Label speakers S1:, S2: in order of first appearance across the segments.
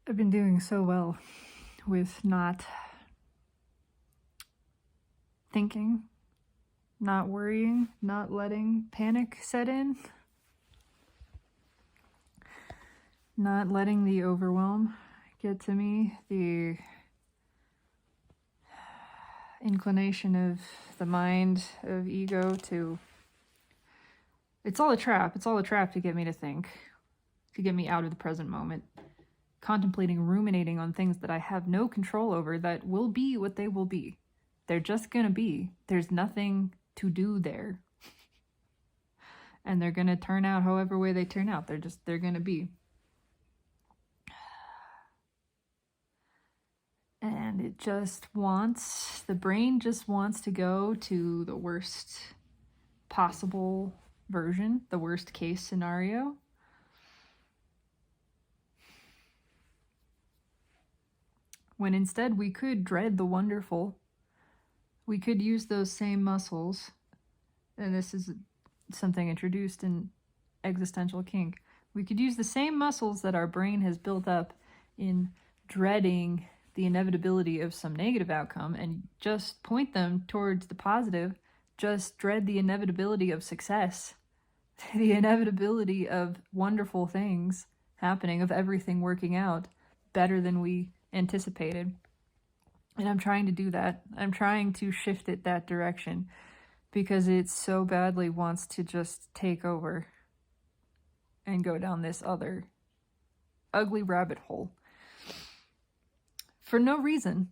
S1: I've been doing so well with not thinking, not worrying, not letting panic set in, not letting the overwhelm get to me, the inclination of the mind, of ego to... It's all a trap. It's all a trap to get me to think, to get me out of the present moment, contemplating, ruminating on things that I have no control over that will be what they will be. They're just gonna be. There's nothing to do there. And they're gonna turn out however way they turn out. They're gonna be. And the brain just wants to go to the worst possible version, the worst case scenario. When instead we could dread the wonderful. We could use those same muscles, and this is something introduced in existential kink. We could use the same muscles that our brain has built up in dreading the inevitability of some negative outcome and just point them towards the positive. Just dread the inevitability of success, the inevitability of wonderful things happening, of everything working out better than we anticipated. And I'm trying to do that. I'm trying to shift it that direction because it so badly wants to just take over and go down this other ugly rabbit hole. For no reason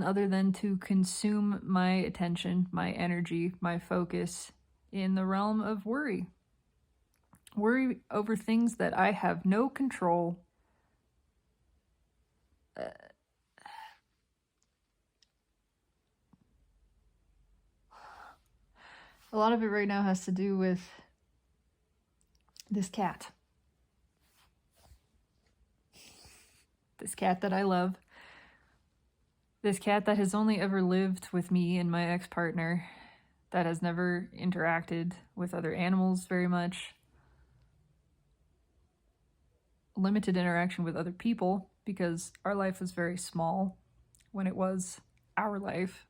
S1: other than to consume my attention, my energy, my focus in the realm of worry. Worry over things that I have no control. A lot of it right now has to do with this cat. This cat that I love. This cat that has only ever lived with me and my ex-partner, that has never interacted with other animals very much. Limited interaction with other people because our life was very small when it was our life.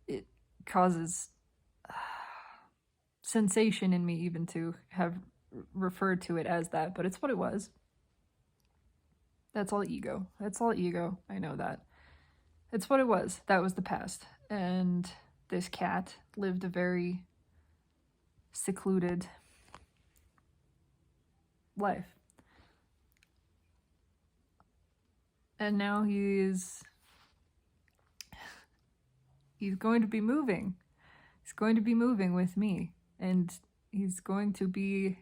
S1: It causes sensation in me even to have referred to it as that, but it's what it was. That's all ego. That's all ego. I know that. It's what it was. That was the past. And this cat lived a very secluded life. And now he's going to be moving. He's going to be moving with me. And he's going to be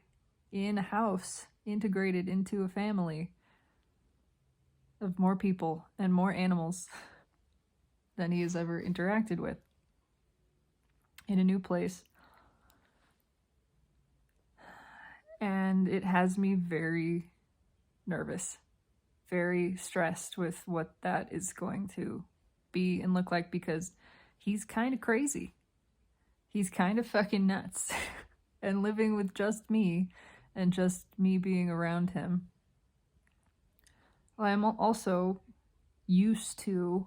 S1: in a house, integrated into a family of more people and more animals than he has ever interacted with, in a new place. And it has me very nervous, very stressed with what that is going to be and look like, because he's kind of crazy. He's kind of fucking nuts. And living with just me and just me being around him. I'm also used to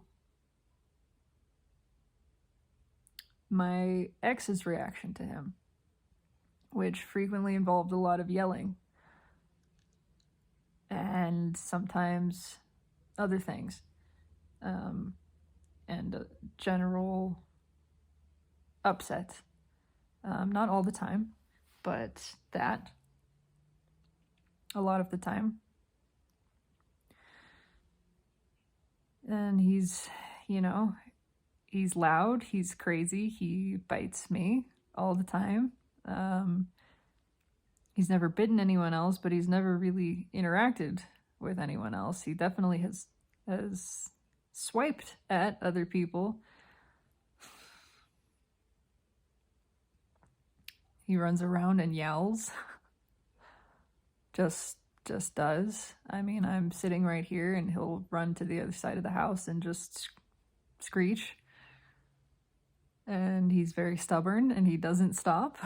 S1: my ex's reaction to him, which frequently involved a lot of yelling and sometimes other things, and a general upset. Not all the time, but that a lot of the time. And he's loud, he's crazy, he bites me all the time. He's never bitten anyone else, but he's never really interacted with anyone else. He definitely has swiped at other people. He runs around and yells. Just does. I mean, I'm sitting right here and he'll run to the other side of the house and just screech. And he's very stubborn and he doesn't stop.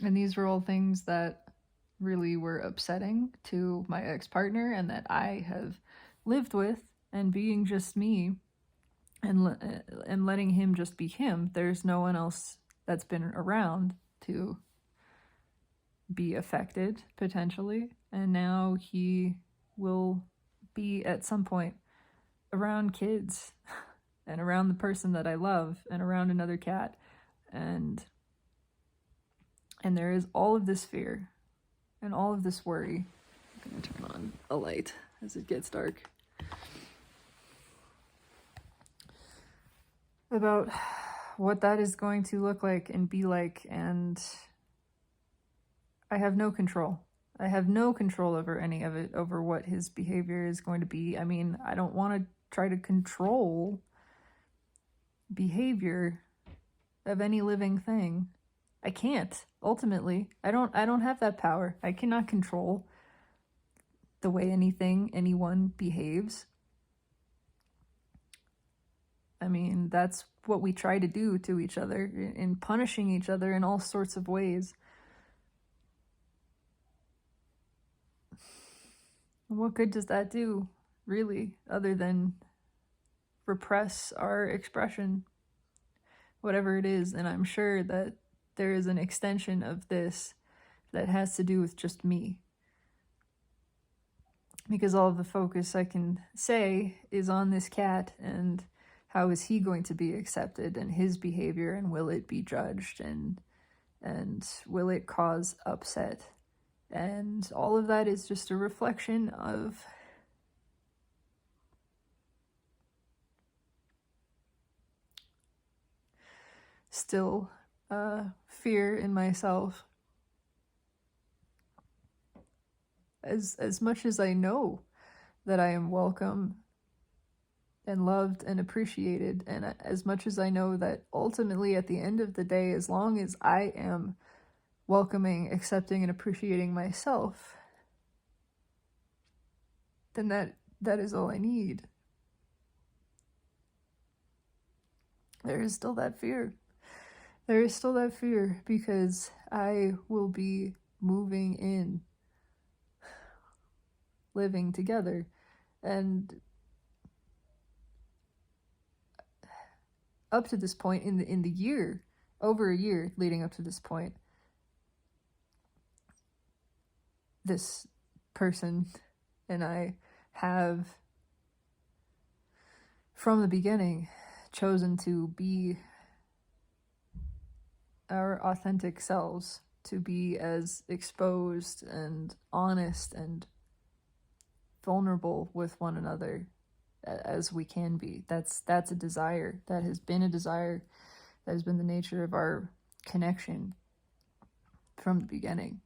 S1: And these were all things that really were upsetting to my ex-partner and that I have lived with, and being just me and letting him just be him. There's no one else that's been around to be affected potentially, and now he will be at some point around kids and around the person that I love and around another cat, and there is all of this fear and all of this worry. I'm gonna turn on a light as it gets dark, about what that is going to look like and be like, and I have no control. I have no control over any of it, over what his behavior is going to be. I mean, I don't want to try to control behavior of any living thing. I can't. Ultimately, I don't have that power. I cannot control the way anyone behaves. I mean, that's what we try to do to each other, in punishing each other in all sorts of ways. What good does that do, really, other than repress our expression, whatever it is? And I'm sure that there is an extension of this that has to do with just me, because all of the focus I can say is on this cat, and how is he going to be accepted, and his behavior, and will it be judged, and will it cause upset? And all of that is just a reflection of still fear in myself. As much as I know that I am welcome and loved and appreciated, and as much as I know that ultimately at the end of the day, as long as I am welcoming, accepting, and appreciating myself, then that is all I need. There is still that fear. There is still that fear, because I will be moving in, living together, and up to this point in the year, over a year leading up to this point, this person and I have, from the beginning, chosen to be our authentic selves, to be as exposed and honest and vulnerable with one another as we can be. That's a desire. That has been a desire. That has been the nature of our connection from the beginning,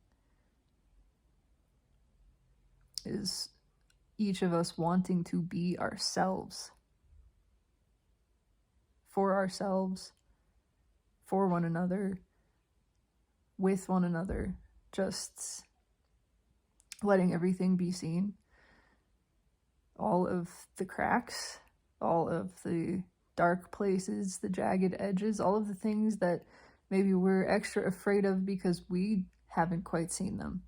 S1: is each of us wanting to be ourselves, for ourselves, for one another, with one another, just letting everything be seen. All of the cracks, all of the dark places, the jagged edges, all of the things that maybe we're extra afraid of because we haven't quite seen them.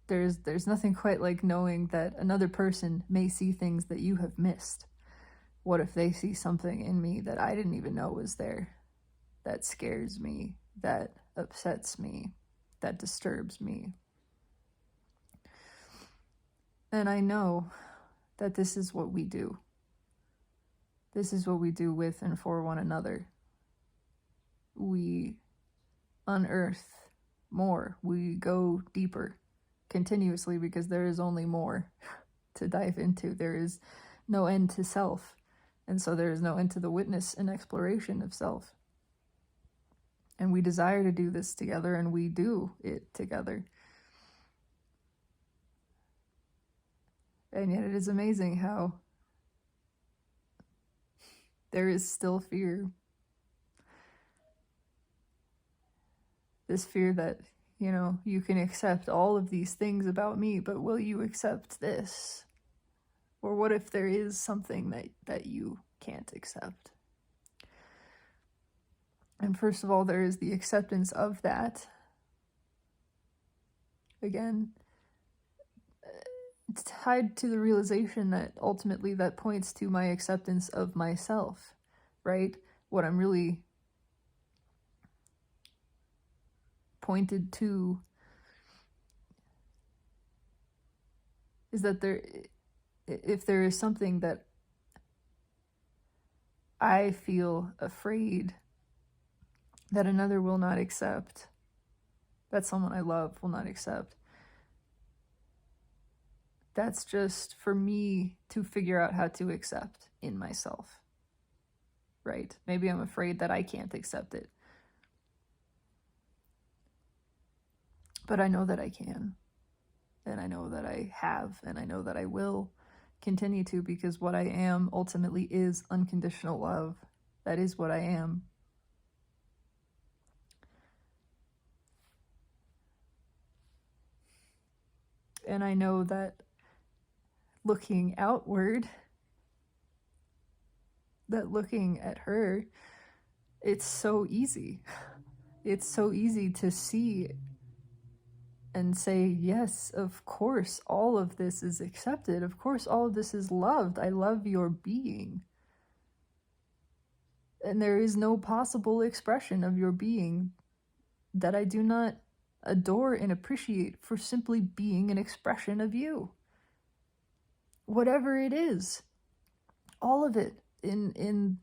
S1: There's nothing quite like knowing that another person may see things that you have missed. What if they see something in me that I didn't even know was there, that scares me, that upsets me, that disturbs me? And I know that this is what we do. This is what we do with and for one another. We unearth more. We go deeper continuously, because there is only more to dive into. There is no end to self. And so there is no end to the witness and exploration of self. And we desire to do this together, and we do it together. And yet it is amazing how there is still fear. This fear that, you can accept all of these things about me, but will you accept this? Or what if there is something that you can't accept? And first of all, there is the acceptance of that. Again, it's tied to the realization that ultimately that points to my acceptance of myself, right? What I'm really pointed to is that if there is something that I feel afraid that another will not accept, that someone I love will not accept, that's just for me to figure out how to accept in myself, right? Maybe I'm afraid that I can't accept it, but I know that I can, and I know that I have, and I know that I will continue to, because what I am ultimately is unconditional love. That is what I am. And I know that looking outward, that looking at her, it's so easy. It's so easy to see and say, yes, of course, all of this is accepted. Of course, all of this is loved. I love your being. And there is no possible expression of your being that I do not adore and appreciate for simply being an expression of you. Whatever it is, all of it, in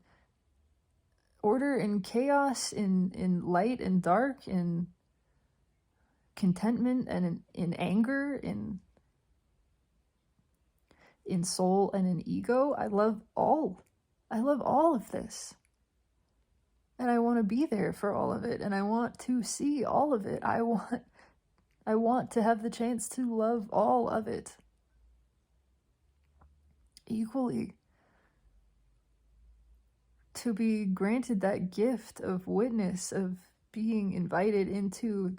S1: order and chaos, in light and dark, in contentment and in anger, in soul and in ego. I love all of this. And I want to be there for all of it, and I want to see all of it. I want to have the chance to love all of it equally. To be granted that gift of witness, of being invited into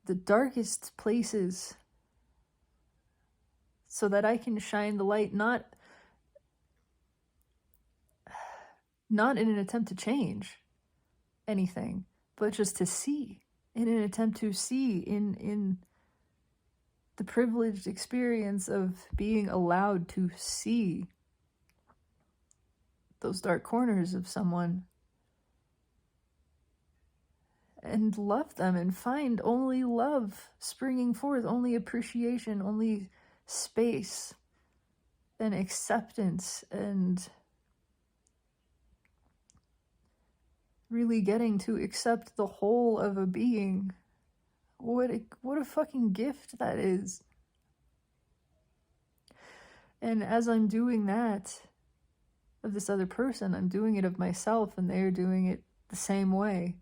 S1: the darkest places so that I can shine the light, not in an attempt to change anything, but just to see, in an attempt to see in the privileged experience of being allowed to see those dark corners of someone and love them and find only love springing forth, only appreciation, only space and acceptance, and really getting to accept the whole of a being. What a fucking gift that is. And as I'm doing that of this other person, I'm doing it of myself, and they're doing it the same way.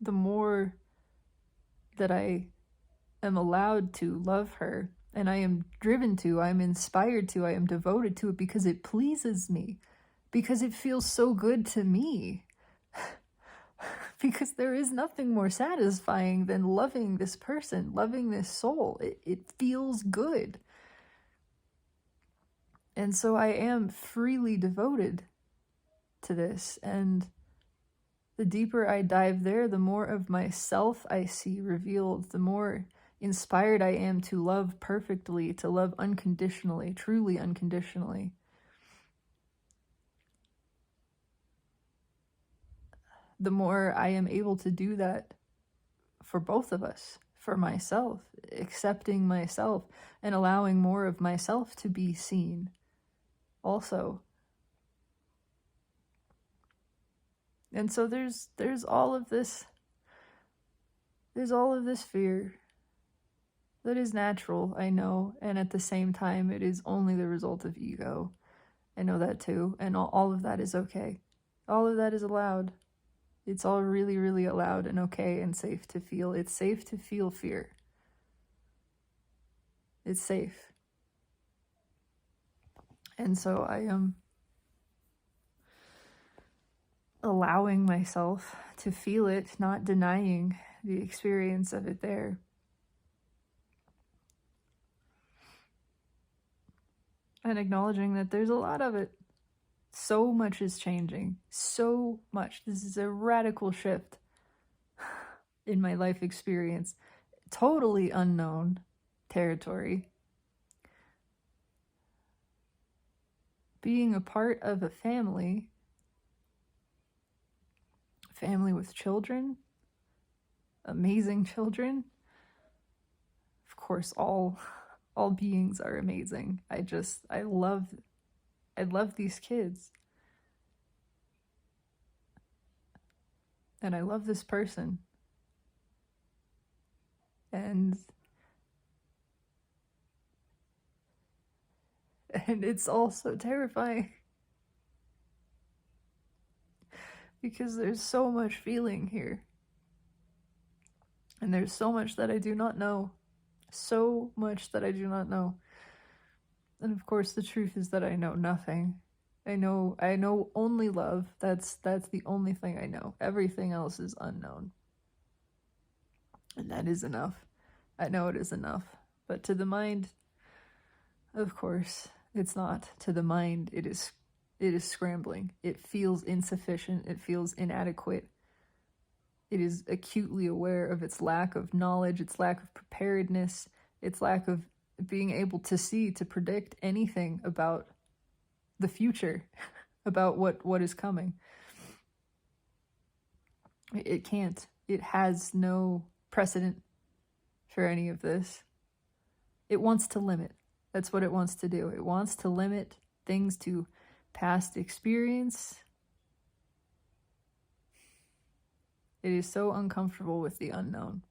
S1: The more that I am allowed to love her, and I am driven to, I am inspired to, I am devoted to it because it pleases me, because it feels so good to me. Because there is nothing more satisfying than loving this person, loving this soul. It feels good. And so I am freely devoted to this, and the deeper I dive there, the more of myself I see revealed, the more inspired I am to love perfectly, to love unconditionally, truly unconditionally. The more I am able to do that for both of us, for myself, accepting myself and allowing more of myself to be seen also. And so there's all of this, fear that is natural, I know, and at the same time it is only the result of ego. I know that too, and all of that is okay. All of that is allowed. It's all really, really allowed and okay and safe to feel. It's safe to feel fear. It's safe. And so I am allowing myself to feel it, not denying the experience of it there. and acknowledging that there's a lot of it. So much is changing. So much. This is a radical shift in my life experience. Totally unknown territory. Being a part of a family with children, amazing children. Of course, all beings are amazing. I love these kids. And I love this person. And it's also terrifying. Because there's so much feeling here. And there's so much that I do not know. So much that I do not know. And of course, the truth is that I know nothing. I know only love. That's the only thing I know. Everything else is unknown. And that is enough. I know it is enough. But to the mind, of course, it's not. To the mind, it is scrambling. It feels insufficient. It feels inadequate. It is acutely aware of its lack of knowledge, its lack of preparedness, its lack of being able to see, to predict anything about the future, about what is coming. It can't. It has no precedent for any of this. It wants to limit. That's what it wants to do. It wants to limit things to past experience. It is so uncomfortable with the unknown.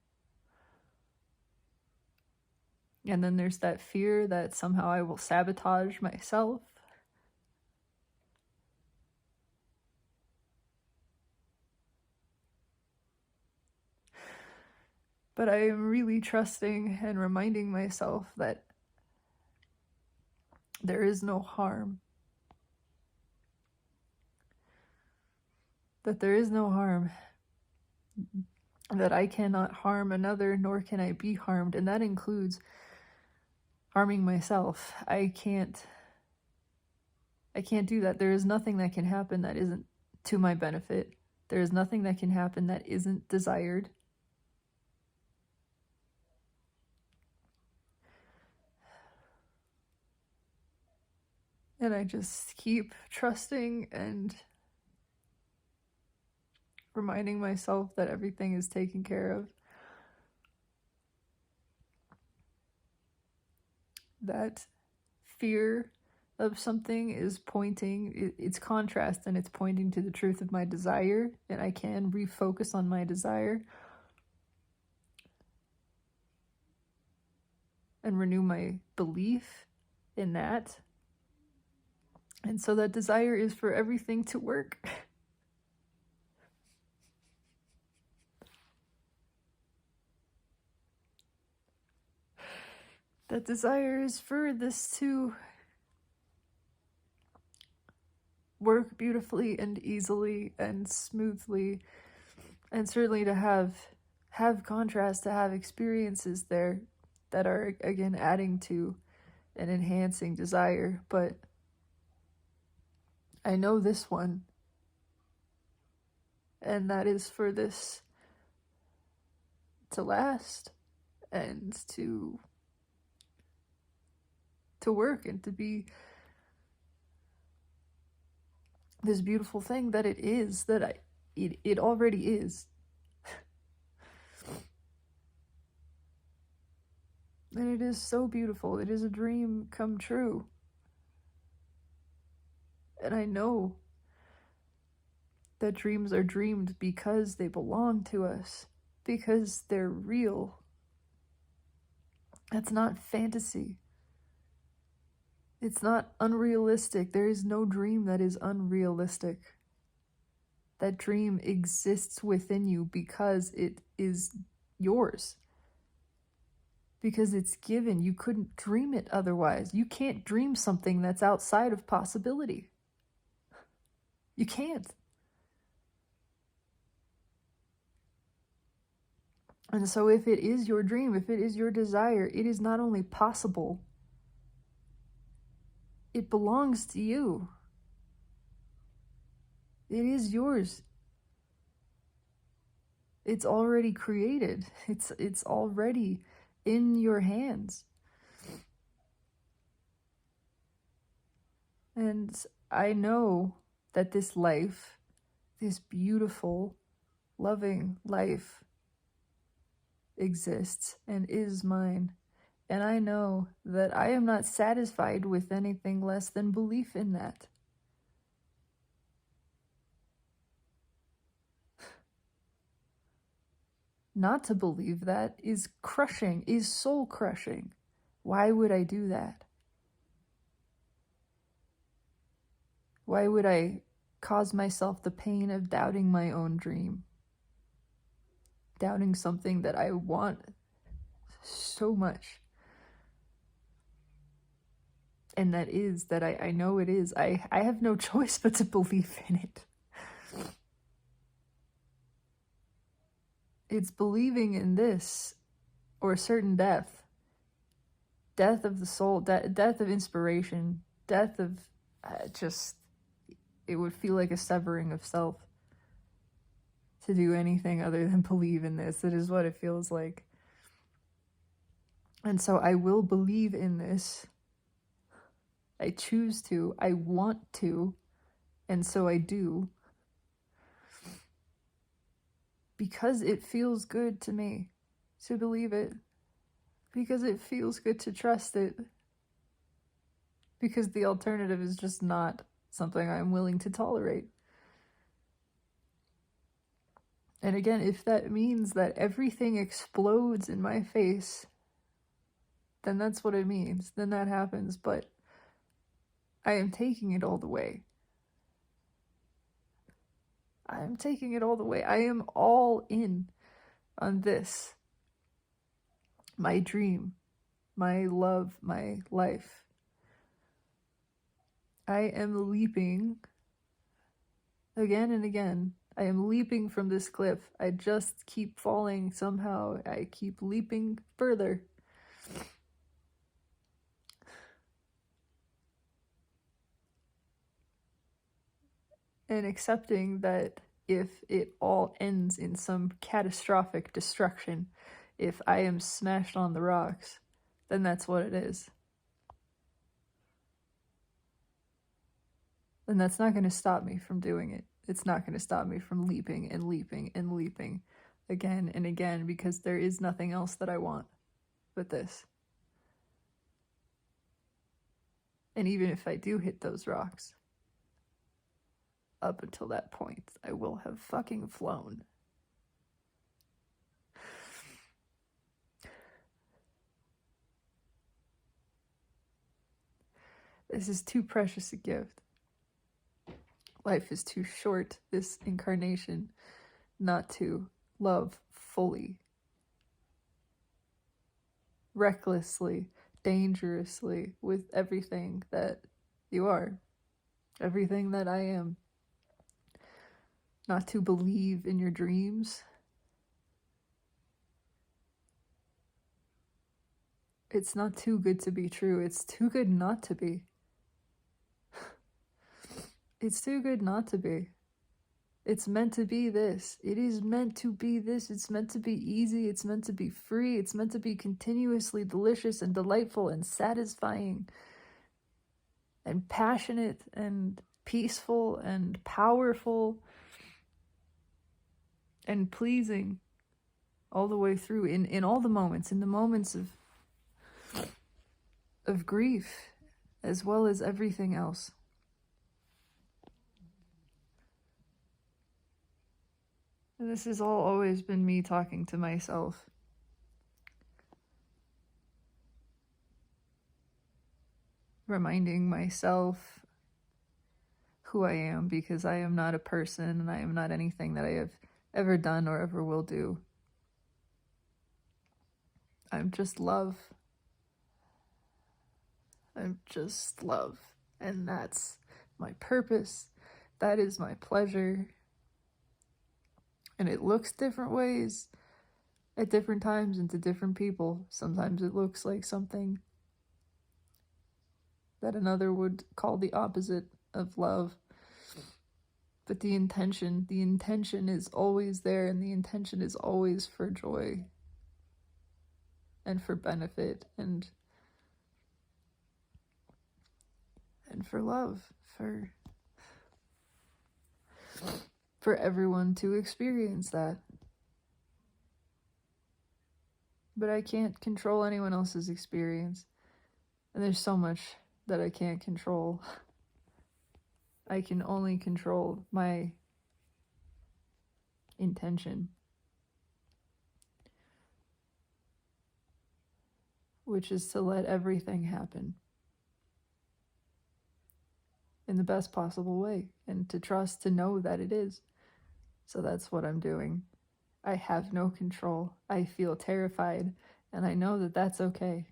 S1: And then there's that fear that somehow I will sabotage myself. But I am really trusting and reminding myself that there is no harm. That there is no harm. That I cannot harm another, nor can I be harmed. And that includes harming myself. I can't do that. There is nothing that can happen that isn't to my benefit. There is nothing that can happen that isn't desired. And I just keep trusting and reminding myself that everything is taken care of. That fear of something is pointing, it's contrast, and it's pointing to the truth of my desire, and I can refocus on my desire and renew my belief in that. And so that desire is for everything to work. That desire is for this to work beautifully and easily and smoothly, and certainly to have contrast, to have experiences there that are, again, adding to and enhancing desire. But I know this one, and that is for this to last and to work and to be this beautiful thing that it is, that it already is. And it is so beautiful. It is a dream come true. And I know that dreams are dreamed because they belong to us, because they're real. That's not fantasy. It's not unrealistic. There is no dream that is unrealistic. That dream exists within you because it is yours. Because it's given. You couldn't dream it otherwise. You can't dream something that's outside of possibility. You can't. And so if it is your dream, if it is your desire, it is not only possible, it belongs to you. It is yours. It's already created. It's already in your hands. And I know that this life, this beautiful, loving life, exists and is mine. And I know that I am not satisfied with anything less than belief in that. Not to believe that is crushing, is soul crushing. Why would I do that? Why would I cause myself the pain of doubting my own dream? Doubting something that I want so much. And that I know it is. I have no choice but to believe in it. It's believing in this, or certain death. Death of the soul, death of inspiration, death of it would feel like a severing of self to do anything other than believe in this. It is what it feels like. And so I will believe in this. I choose to, I want to, and so I do. Because it feels good to me to believe it. Because it feels good to trust it. Because the alternative is just not something I'm willing to tolerate. And again, if that means that everything explodes in my face, then that's what it means. Then that happens. But I am taking it all the way. I am taking it all the way. I am all in on this. My dream, my love, my life. I am leaping again and again. I am leaping from this cliff. I just keep falling somehow. I keep leaping further. And accepting that if it all ends in some catastrophic destruction, if I am smashed on the rocks, then that's what it is. And that's not going to stop me from doing it. It's not going to stop me from leaping and leaping and leaping again and again, because there is nothing else that I want but this. And even if I do hit those rocks, up until that point, I will have fucking flown. This is too precious a gift. Life is too short, this incarnation, not to love fully, recklessly, dangerously, with everything that you are, everything that I am. Not to believe in your dreams. It's not too good to be true. It's too good not to be. It's too good not to be. It's meant to be this. It is meant to be this. It's meant to be easy. It's meant to be free. It's meant to be continuously delicious and delightful and satisfying and passionate and peaceful and powerful and pleasing all the way through in all the moments, in the moments of grief as well as everything else. And this has all always been me talking to myself. Reminding myself who I am, because I am not a person and I am not anything that I have ever done or ever will do. I'm just love. I'm just love. And that's my purpose. That is my pleasure. And it looks different ways at different times and to different people. Sometimes it looks like something that another would call the opposite of love. But the intention is always there, and the intention is always for joy and for benefit and for love, for everyone to experience that. But I can't control anyone else's experience. And there's so much that I can't control. I can only control my intention, which is to let everything happen in the best possible way, and to trust, to know that it is. So that's what I'm doing. I have no control. I feel terrified, and I know that that's okay.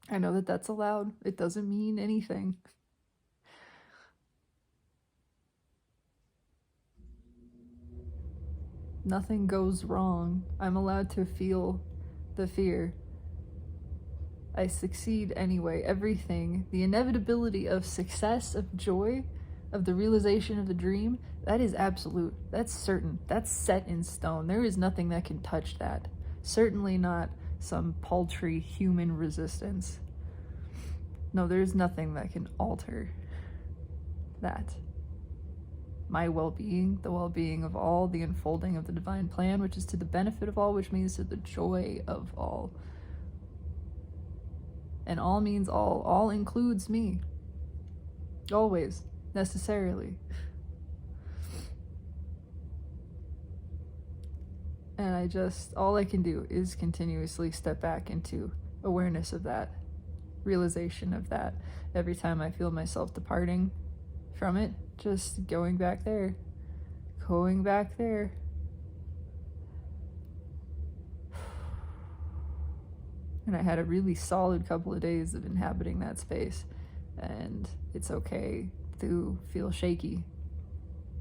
S1: I know that that's allowed. It doesn't mean anything. Nothing goes wrong. I'm allowed to feel the fear. I succeed anyway. Everything, the inevitability of success, of joy, of the realization of the dream, that is absolute. That's certain. That's set in stone. There is nothing that can touch that. Certainly not some paltry human resistance. No, there's nothing that can alter that. My well-being, the well-being of all, the unfolding of the divine plan, which is to the benefit of all, which means to the joy of all. And all means all. All includes me. Always. Necessarily. And all I can do is continuously step back into awareness of that, realization of that. Every time I feel myself departing from it, just going back there. And I had a really solid couple of days of inhabiting that space, and it's okay to feel shaky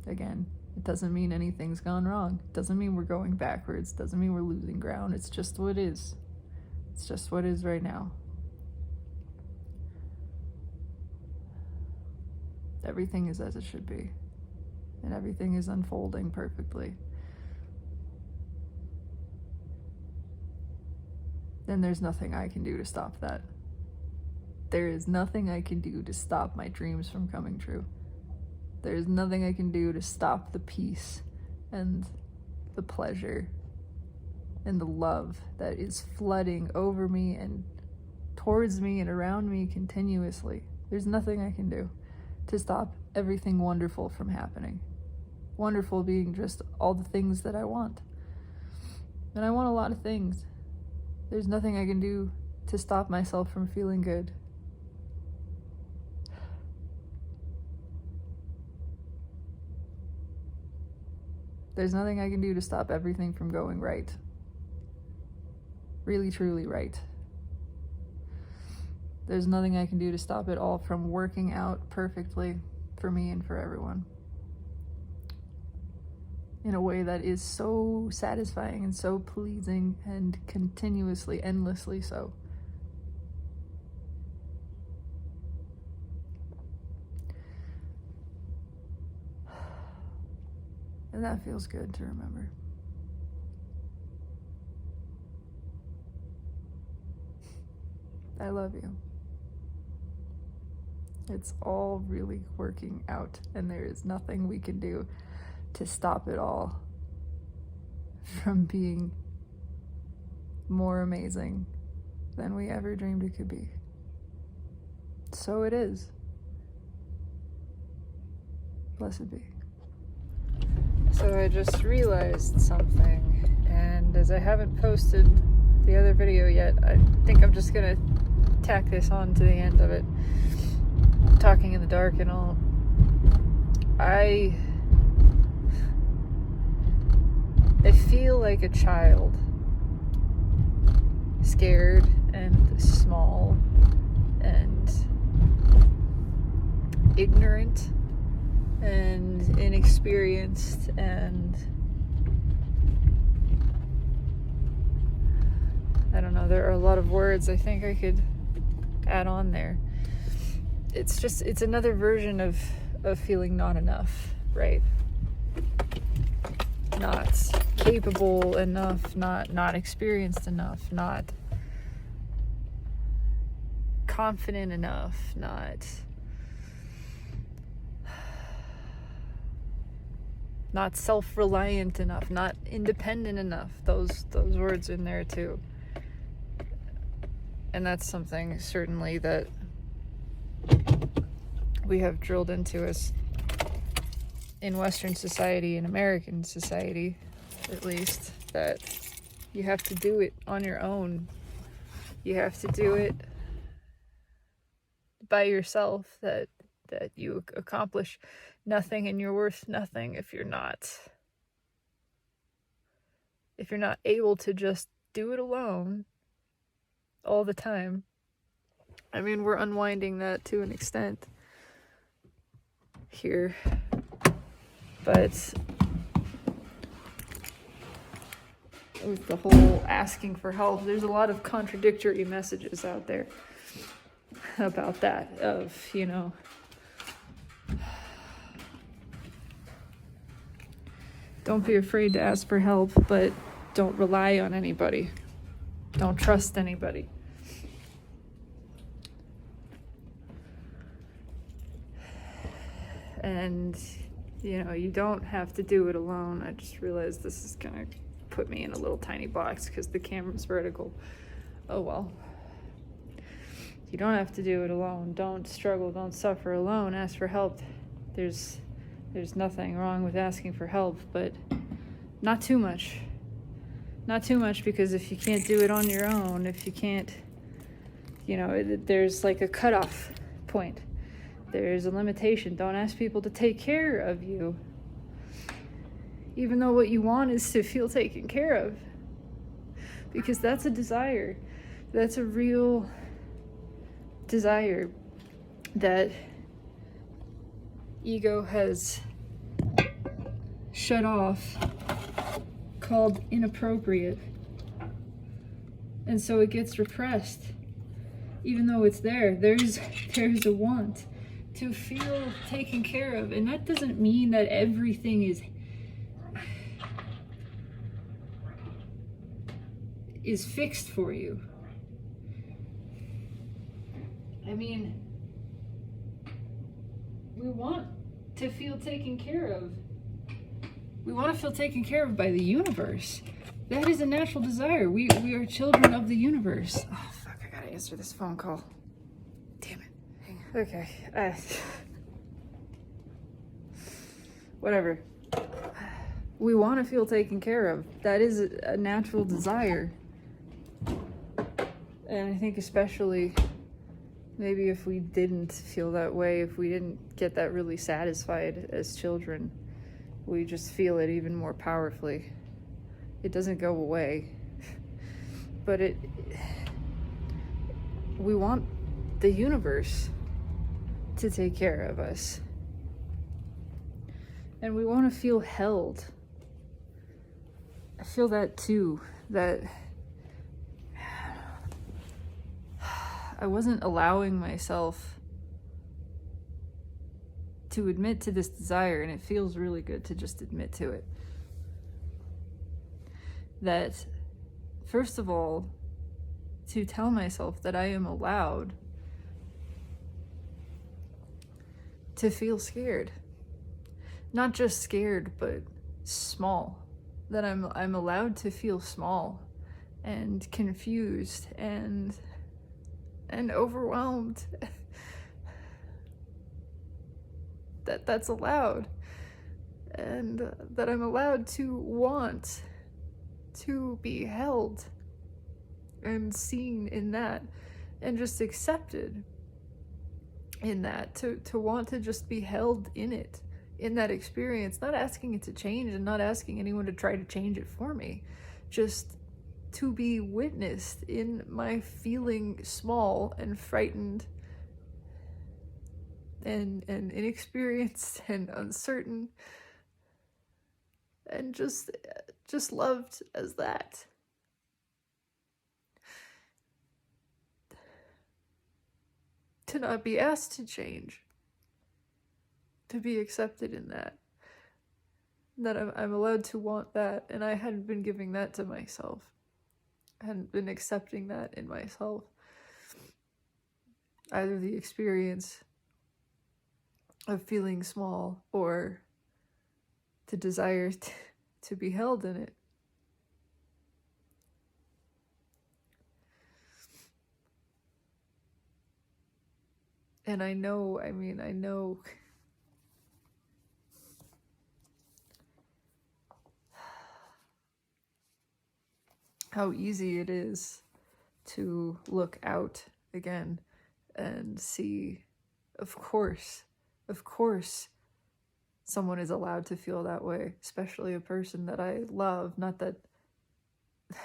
S1: again. It doesn't mean anything's gone wrong. It doesn't mean we're going backwards. It doesn't mean we're losing ground. It's just what is. It's just what is right now. Everything is as it should be, and everything is unfolding perfectly. Then there's nothing I can do to stop that. There is nothing I can do to stop my dreams from coming true. There's nothing I can do to stop the peace and the pleasure and the love that is flooding over me and towards me and around me continuously. There's nothing I can do to stop everything wonderful from happening. Wonderful being just all the things that I want. And I want a lot of things. There's nothing I can do to stop myself from feeling good. There's nothing I can do to stop everything from going right. Really, truly right. There's nothing I can do to stop it all from working out perfectly for me and for everyone. In a way that is so satisfying and so pleasing and continuously, endlessly so. And that feels good to remember. I love you. It's all really working out, and there is nothing we can do to stop it all from being more amazing than we ever dreamed it could be. So it is. Blessed be. So I just realized something, and as I haven't posted the other video yet, I think I'm just gonna tack this on to the end of it. Talking in the dark and all. I feel like a child, scared and small and ignorant and inexperienced, and I don't know, there are a lot of words I think I could add on there. it's another version of feeling not enough, right? Not capable enough, not experienced enough, not confident enough, not self-reliant enough, not independent enough. Those words in there too. And that's something certainly that we have drilled into us in Western society, in American society, at least, that you have to do it on your own. You have to do it by yourself, that you accomplish nothing and you're worth nothing if you're not able to just do it alone all the time. I mean, we're unwinding that to an extent here, but with the whole asking for help, there's a lot of contradictory messages out there about that, of, you know, don't be afraid to ask for help, but don't rely on anybody. Don't trust anybody. And, you know, you don't have to do it alone. I just realized this is gonna put me in a little tiny box because the camera's vertical. Oh well. You don't have to do it alone. Don't struggle, don't suffer alone. Ask for help. There's nothing wrong with asking for help, but not too much. Not too much, because if you can't do it on your own, if you can't, you know, there's like a cutoff point. There's a limitation. Don't ask people to take care of you, even though what you want is to feel taken care of, because that's a desire. That's a real desire that ego has shut off, called inappropriate, and so it gets repressed. Even though it's there's a want to feel taken care of, and that doesn't mean that everything is fixed for you. I mean, we want to feel taken care of. We want to feel taken care of by the universe. That is a natural desire. We are children of the universe. Oh, fuck, I gotta answer this phone call. Damn it. Okay. Whatever. We want to feel taken care of. That is a natural desire. And I think especially maybe if we didn't feel that way, if we didn't get that really satisfied as children, we just feel it even more powerfully. It doesn't go away, but we want the universe to take care of us, and we want to feel held. I feel that too, that I wasn't allowing myself to admit to this desire, and it feels really good to just admit to it. That, first of all, to tell myself that I am allowed to feel scared. Not just scared, but small. That I'm allowed to feel small and confused and overwhelmed. That's allowed. And that I'm allowed to want to be held and seen in that, and just accepted in that, to want to just be held in it, in that experience, not asking it to change and not asking anyone to try to change it for me, just to be witnessed in my feeling small and frightened and inexperienced and uncertain, and just loved as that. to not be asked to change, to be accepted in that I'm allowed to want that, and I hadn't been giving that to myself. I hadn't been accepting that in myself. Either the experience of feeling small or the desire to be held in it. And I know how easy it is to look out again and see, of course, someone is allowed to feel that way, especially a person that I love. Not that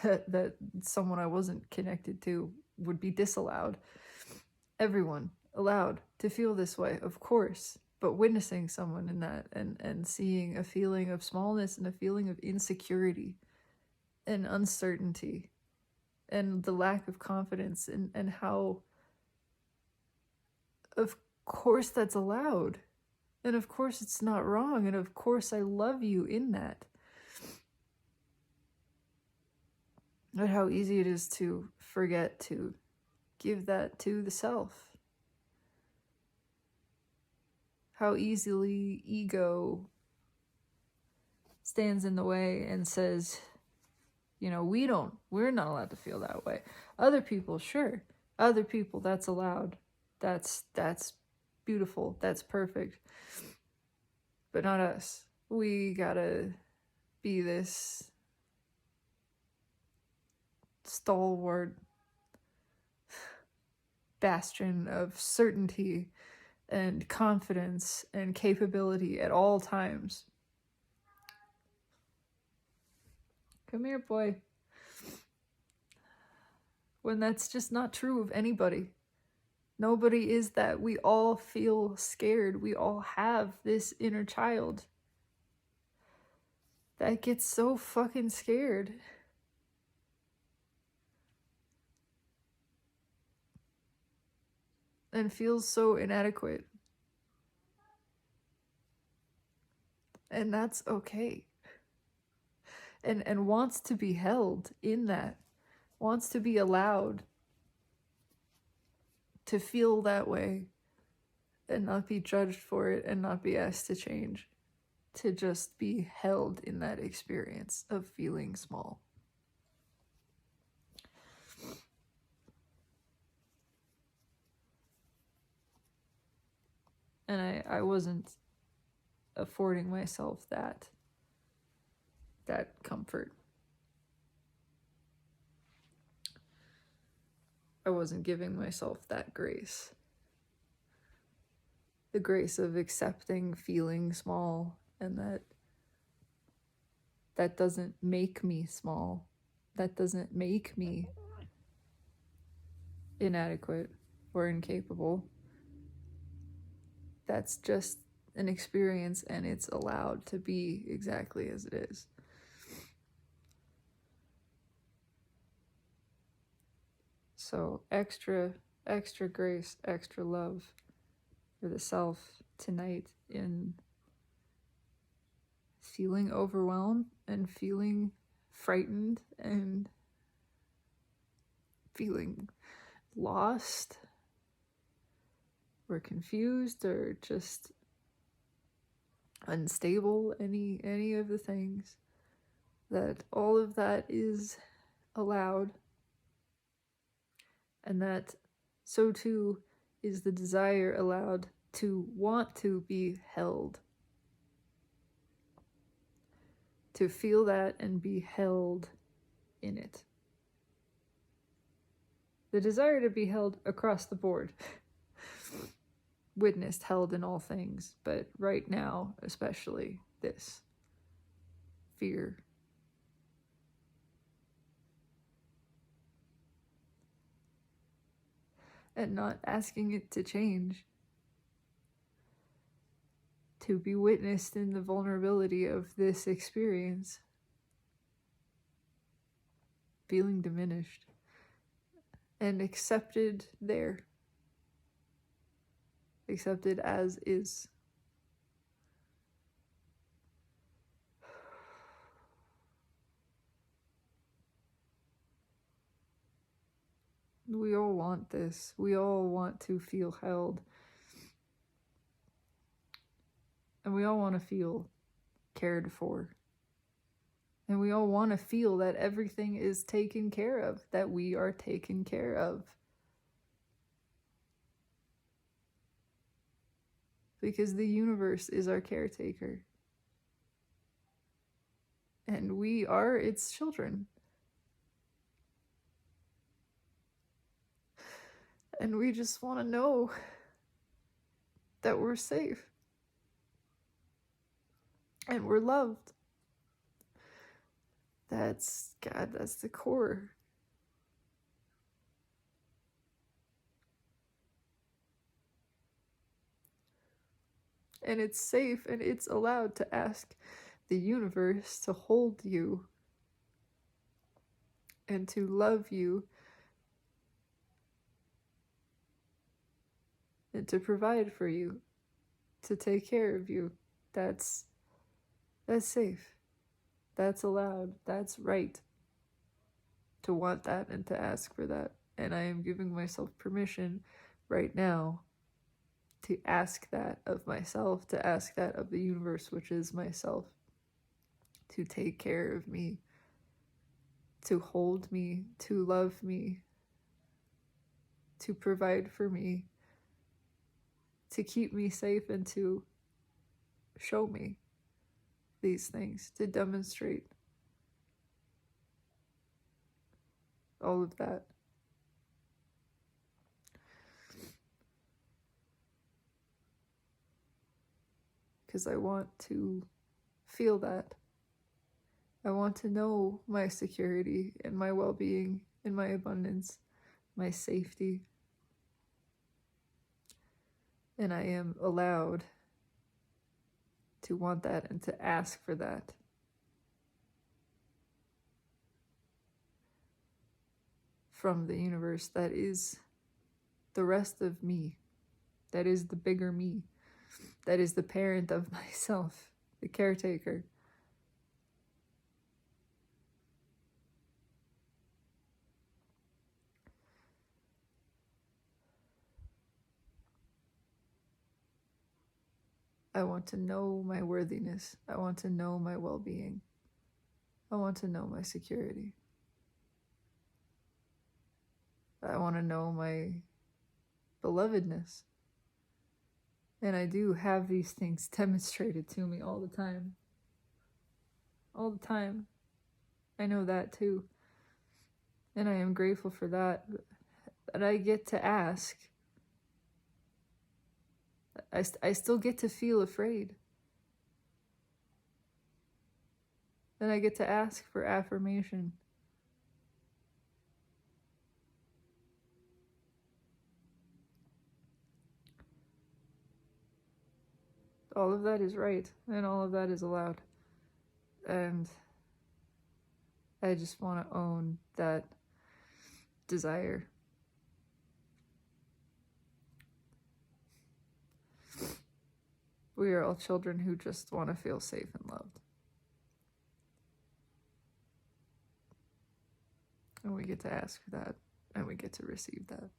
S1: that someone I wasn't connected to would be disallowed. Everyone allowed to feel this way, of course. But witnessing someone in that and seeing a feeling of smallness and a feeling of insecurity and uncertainty and the lack of confidence and how, of course, that's allowed. And of course it's not wrong. And of course I love you in that. But how easy it is to forget to give that to the self. How easily ego stands in the way and says, we're not allowed to feel that way. Other people, sure. Other people, that's allowed. That's beautiful. That's perfect. But not us. We gotta be this stalwart bastion of certainty and confidence and capability at all times. Come here, boy. When that's just not true of anybody. Nobody is that. We all feel scared. We all have this inner child that gets so fucking scared. And feels so inadequate. And that's okay. And wants to be held in that. Wants to be allowed to feel that way and not be judged for it and not be asked to change. To just be held in that experience of feeling small. And I wasn't affording myself that comfort. I wasn't giving myself that grace. The grace of accepting feeling small, and that doesn't make me small. That doesn't make me inadequate or incapable. That's just an experience, and it's allowed to be exactly as it is. So extra grace, extra love for the self tonight in feeling overwhelmed and feeling frightened and feeling lost or confused or just unstable, any of the things. That all of that is allowed, and that so too is the desire allowed to want to be held, to feel that and be held in it. The desire to be held across the board. Witnessed, held in all things, but right now, especially this fear. And not asking it to change. To be witnessed in the vulnerability of this experience. Feeling diminished. And accepted there. Accept it as is. We all want this. We all want to feel held. And we all want to feel cared for. And we all want to feel that everything is taken care of, that we are taken care of. Because the universe is our caretaker. And we are its children. And we just want to know that we're safe. And we're loved. That's the core. And it's safe and it's allowed to ask the universe to hold you and to love you and to provide for you, to take care of you. That's safe. That's allowed. That's right to want that and to ask for that. And I am giving myself permission right now to ask that of myself, to ask that of the universe, which is myself, to take care of me, to hold me, to love me, to provide for me, to keep me safe, and to show me these things, to demonstrate all of that. Because I want to feel that. I want to know my security and my well-being and my abundance, my safety. And I am allowed to want that and to ask for that. From the universe that is the rest of me, that is the bigger me, that is the parent of myself, the caretaker. I want to know my worthiness. I want to know my well-being. I want to know my security. I want to know my belovedness. And I do have these things demonstrated to me all the time. All the time. I know that too. And I am grateful for that. But I get to ask. I still get to feel afraid. And I get to ask for affirmation. All of that is right, and all of that is allowed. And I just want to own that desire. We are all children who just want to feel safe and loved. And we get to ask for that, and we get to receive that.